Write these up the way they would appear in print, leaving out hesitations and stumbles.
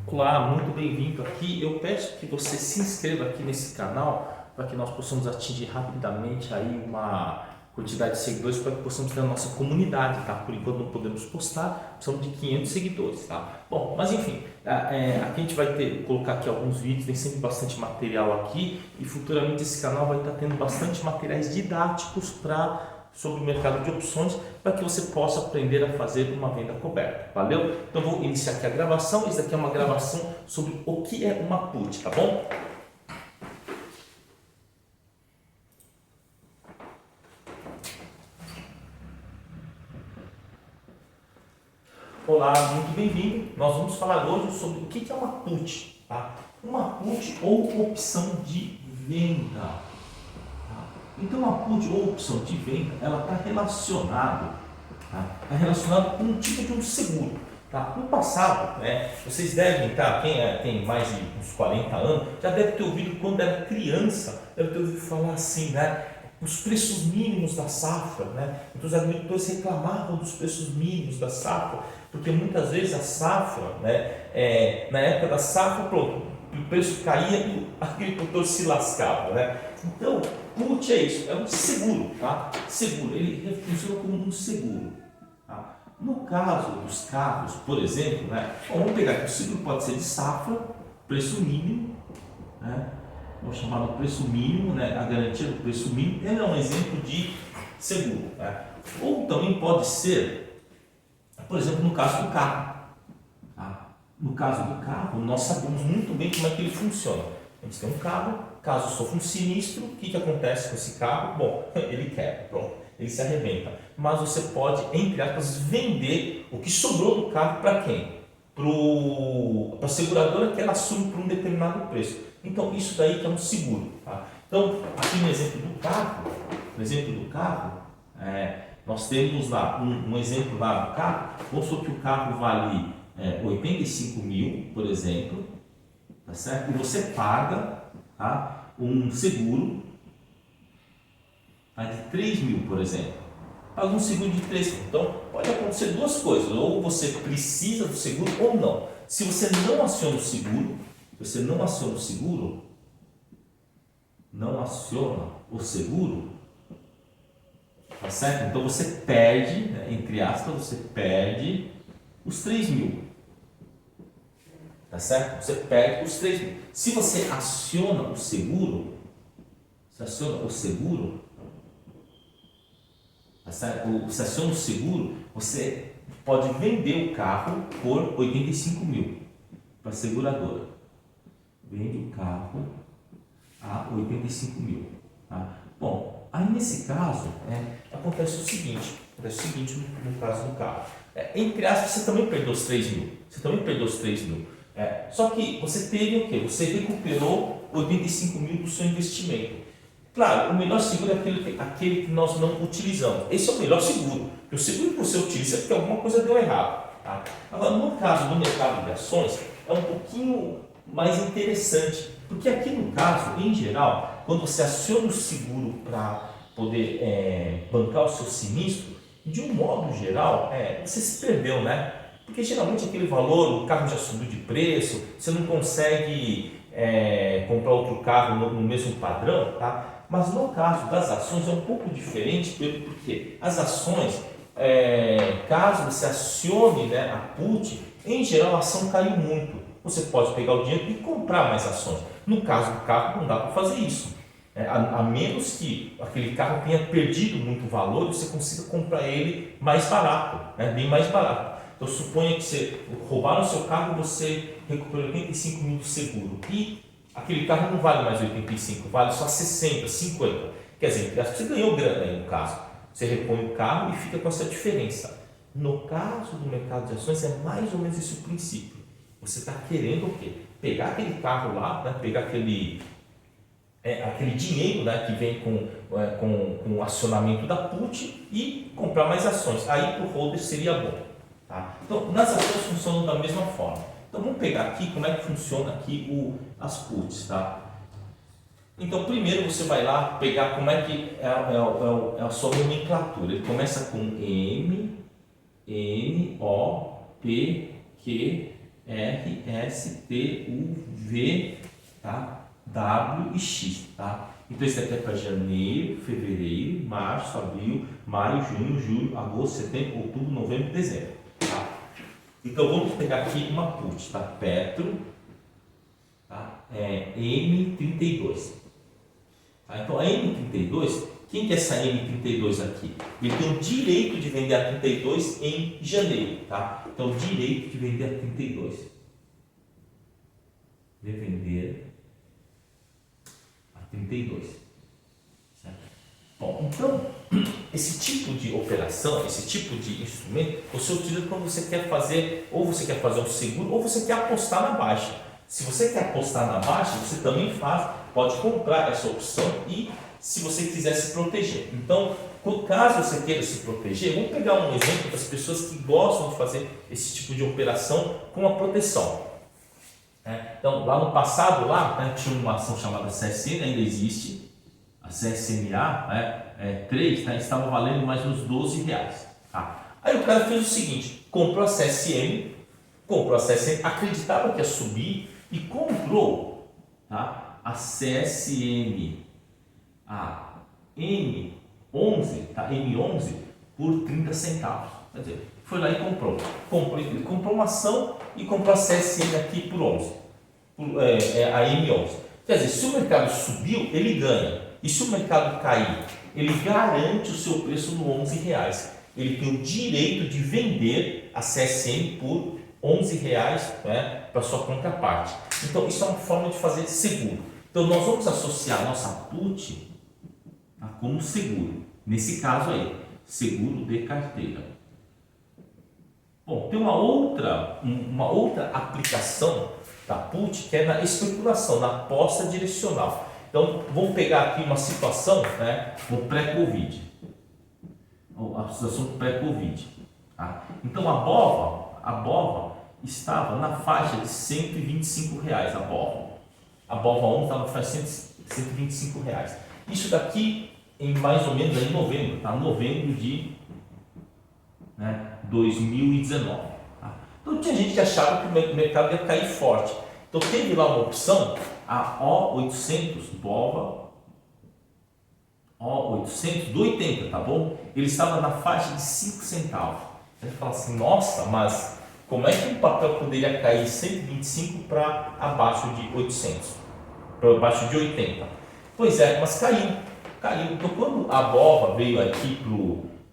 Olá, muito bem-vindo aqui. Eu peço que você se inscreva aqui nesse canal para que nós possamos atingir rapidamente aí uma quantidade de seguidores para que possamos ter a nossa comunidade, tá? Por enquanto não podemos postar, precisamos de 500 seguidores, tá? Bom, mas enfim, aqui a gente vai colocar aqui alguns vídeos, tem sempre bastante material aqui e futuramente esse canal vai estar tendo bastante materiais didáticos sobre o mercado de opções para que você possa aprender a fazer uma venda coberta, valeu? Então vou iniciar aqui a gravação. Isso daqui é uma gravação sobre o que é uma put, tá bom? Olá, muito bem-vindo. Nós vamos falar hoje sobre o que é uma put, tá? Uma put ou opção de venda. Então, a put ou opção de venda, ela está relacionada com um tipo de um seguro. Tá? No passado, vocês devem, quem tem mais de uns 40 anos, já deve ter ouvido quando era criança, deve ter ouvido falar assim, os preços mínimos da safra, Então os agricultores reclamavam dos preços mínimos da safra, porque muitas vezes a safra, na época da safra, pronto, o preço caía e o agricultor se lascava, Então, put é isso, é um seguro, tá? Seguro, ele funciona como um seguro. Tá? No caso dos carros, por exemplo, vamos pegar que o seguro pode ser de safra, preço mínimo, vou chamar de preço mínimo, a garantia do preço mínimo, ele é um exemplo de seguro. Ou também pode ser, por exemplo, no caso do carro. No caso do carro, nós sabemos muito bem como é que ele funciona. A gente tem um carro, caso sofra um sinistro, o que acontece com esse carro? Bom, ele quebra, pronto, ele se arrebenta. Mas você pode, entre aspas, vender o que sobrou do carro para quem? Para a seguradora, que ela assume por um determinado preço. Então, isso daí que é um seguro. Tá? Então, aqui no exemplo do carro, nós temos lá um exemplo lá do carro. Vamos supor que o carro vale 85 mil, por exemplo, tá certo? E você paga um seguro de 3 mil, por exemplo. Paga um seguro de 3 mil. Então, pode acontecer duas coisas: ou você precisa do seguro ou não. Se você não aciona o seguro, tá certo? Então você perde, entre aspas, você perde os 3 mil. Tá certo? Você perde os 3 mil. Se você aciona o seguro, tá certo? Você aciona o seguro, você pode vender o carro por 85 mil para a seguradora. Vende o carro a 85 mil. Tá? Bom, aí nesse caso, acontece o seguinte no caso do carro. Entre aspas, você também perdeu os 3 mil. Só que você teve o quê? Você recuperou 85 mil do seu investimento. Claro, o melhor seguro é aquele que nós não utilizamos. Esse é o melhor seguro. Porque o seguro que você utiliza é porque alguma coisa deu errado. Tá? Agora, no caso do mercado de ações, é um pouquinho mais interessante. Porque aqui no caso, em geral, quando você aciona o seguro para poder bancar o seu sinistro, de um modo geral, você se perdeu, Porque geralmente aquele valor, o carro já subiu de preço, você não consegue comprar outro carro no mesmo padrão, tá? Mas no caso das ações é um pouco diferente, porque as ações, caso você acione a put, em geral a ação caiu muito. Você pode pegar o dinheiro e comprar mais ações. No caso do carro não dá para fazer isso. A menos que aquele carro tenha perdido muito valor e você consiga comprar ele mais barato, bem mais barato. Então suponha que você roubaram o seu carro e você recuperou 85 mil do seguro. E aquele carro não vale mais 85, vale só 60, 50. Quer dizer, você ganhou grana aí no caso. Você repõe o carro e fica com essa diferença. No caso do mercado de ações é mais ou menos esse o princípio. Você está querendo o quê? Pegar aquele carro lá, pegar aquele dinheiro que vem com o acionamento da put e comprar mais ações. Aí para o holder seria bom. Tá? Então, nas ações funcionam da mesma forma. Então, vamos pegar aqui como é que funciona aqui as puts. Tá? Então, primeiro você vai lá pegar como é que é a sua nomenclatura. Ele começa com M, N, O, P, Q, R, S, T, U, V, tá? W e X, tá? Então esse daqui é para janeiro, fevereiro, março, abril, maio, junho, julho, agosto, setembro, outubro, novembro, dezembro, tá? Então vamos pegar aqui uma put, tá? Petro, tá? M32. Tá? Então a M32, quem que é essa M32 aqui? Ele tem o direito de vender a 32 em janeiro, tá? Então direito de vender a 32. De vender a 32. Certo? Bom, então esse tipo de operação, esse tipo de instrumento, você utiliza quando você quer fazer, ou você quer fazer um seguro, ou você quer apostar na baixa. Se você quer apostar na baixa, você também pode comprar essa opção e se você quiser se proteger. Então, caso você queira se proteger, vamos pegar um exemplo das pessoas que gostam de fazer esse tipo de operação com a proteção. Então, lá no passado, tinha uma ação chamada CSN, ainda existe, a CSMA 3, estava valendo mais uns R$12. Tá? Aí o cara fez o seguinte, comprou a CSN, acreditava que ia subir e comprou, tá, a CSN, a M11, tá, M11 por 30 centavos. Quer dizer, foi lá e comprou uma ação e comprou a CSN aqui por 11, a M11. Quer dizer, se o mercado subiu, ele ganha. E se o mercado cair, ele garante o seu preço no R$11. Ele tem o direito de vender a CSN por R$11, para sua contraparte. Então, isso é uma forma de fazer seguro. Então, nós vamos associar a nossa put como seguro. Nesse caso aí, seguro de carteira. Bom, tem uma outra aplicação da put que é na especulação, na aposta direcional. Então, vamos pegar aqui uma situação, no pré-Covid. A situação do pré-Covid. Tá? Então, a BOVA estava na faixa de R$125, a BOVA. A BOVA 1 estava na faixa de R$125. Isso daqui em mais ou menos em novembro, tá? Novembro de 2019. Tá? Então tinha gente que achava que o mercado ia cair forte. Então teve lá uma opção, a O800 BOVA, O800 do 80, tá bom? Ele estava na faixa de 5 centavos. Ele fala assim, nossa, mas como é que um papel poderia cair 125 para abaixo de 800? Para abaixo de 80? Pois é, mas caiu. Então quando a BOVA veio aqui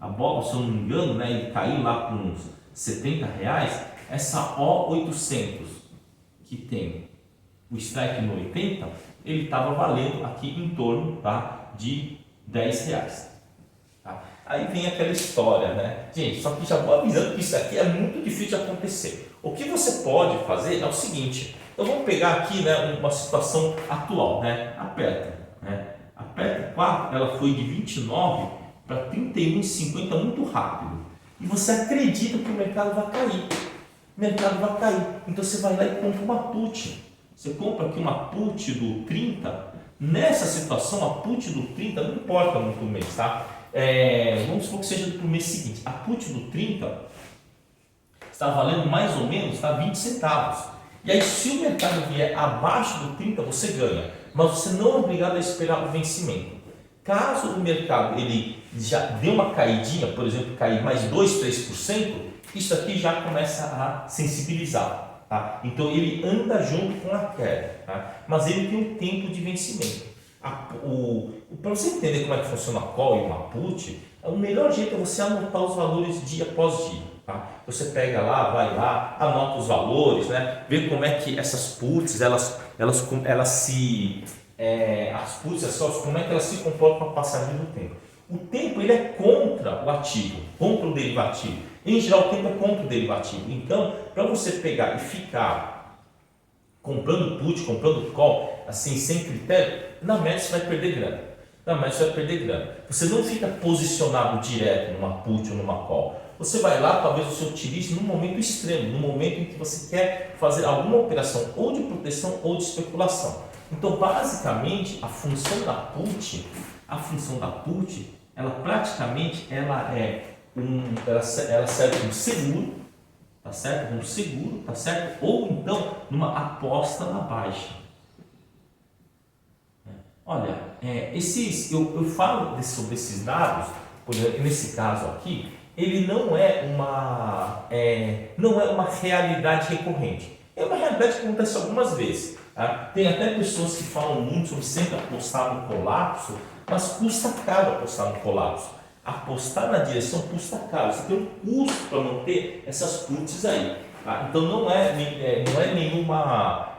a BOVA, se eu não me engano, ele caiu lá para uns R$70, essa O800 que tem o strike no 80, ele estava valendo aqui em torno, tá, de R$10. Tá? Aí vem aquela história, gente, só que já vou avisando que isso aqui é muito difícil de acontecer. O que você pode fazer é o seguinte, então vamos pegar aqui, uma situação atual, a Petro, a Petro 4, ela foi de 29 para 31,50 muito rápido. E você acredita que o mercado vai cair. Então você vai lá e compra uma put. Você compra aqui uma put do 30. Nessa situação, a put do 30 não importa muito o mês, tá? Vamos supor que seja para o mês seguinte. A put do 30 está valendo mais ou menos 20 centavos. E aí, se o mercado vier abaixo do 30, você ganha. Mas você não é obrigado a esperar o vencimento. Caso o mercado ele já dê uma caidinha, por exemplo, cair mais 2, 3%, isso aqui já começa a sensibilizar. Tá? Então ele anda junto com a queda, tá? Mas ele tem um tempo de vencimento. Para você entender como é que funciona a call e uma put, o melhor jeito é você anotar os valores dia após dia. Tá? Você pega lá, vai lá, anota os valores, vê como é que essas puts, como é que elas se comportam com a passagem do tempo. O tempo ele é contra o ativo, contra o derivativo. Em geral, o tempo é contra o derivativo. Então, para você pegar e ficar comprando put, comprando call, assim, sem critério, na média você vai perder grana. Você não fica posicionado direto numa put ou numa call. Você vai lá, talvez você utilize num momento extremo, num momento em que você quer fazer alguma operação ou de proteção ou de especulação. Então, basicamente, a função da put, ela praticamente ela serve como seguro, tá certo? Num seguro, tá certo? Ou então numa aposta na baixa. Olha, eu falo sobre esses dados, por exemplo, nesse caso aqui, ele não é uma realidade recorrente. É uma realidade que acontece algumas vezes. Tá? Tem até pessoas que falam muito sobre sempre apostar no colapso, mas custa caro apostar no colapso. Apostar na direção custa caro, você tem um custo para manter essas puts aí. Tá? Então não é nenhuma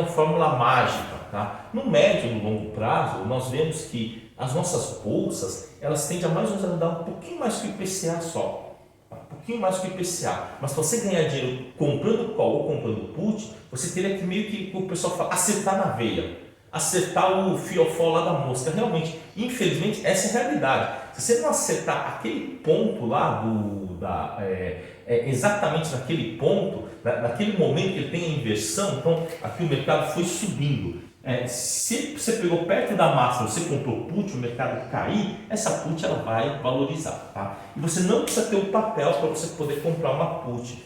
fórmula mágica. Tá? No médio e no longo prazo, nós vemos que as nossas bolsas, elas tendem a mais ou menos a dar um pouquinho mais que o IPCA só. Um pouquinho mais que o IPCA. Mas para você ganhar dinheiro comprando call ou comprando put, você teria que meio que, o pessoal fala, acertar na veia. Acertar o fiofó lá da mosca. Realmente, infelizmente, essa é a realidade. Se você não acertar aquele ponto lá exatamente naquele ponto, naquele momento que ele tem a inversão, então aqui o mercado foi subindo. Se você pegou perto da máxima, você comprou put, o mercado cair, essa put ela vai valorizar, tá? E você não precisa ter um papel para você poder comprar uma put.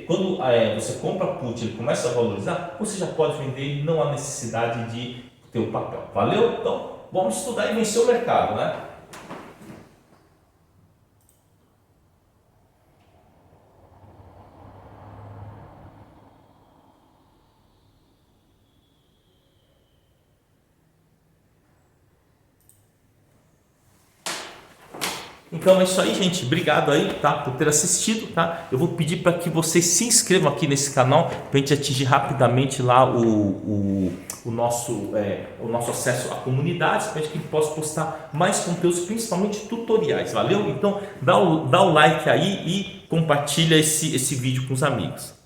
Quando você compra put, ele começa a valorizar, você já pode vender e não há necessidade de ter o papel. Valeu? Então vamos estudar e vencer o mercado, né? Então é isso aí, gente. Obrigado aí, tá, por ter assistido, tá? Eu vou pedir para que vocês se inscrevam aqui nesse canal para a gente atingir rapidamente lá o nosso acesso à comunidade, para que possa postar mais conteúdos, principalmente tutoriais. Valeu? Então dá o like aí e compartilha esse vídeo com os amigos.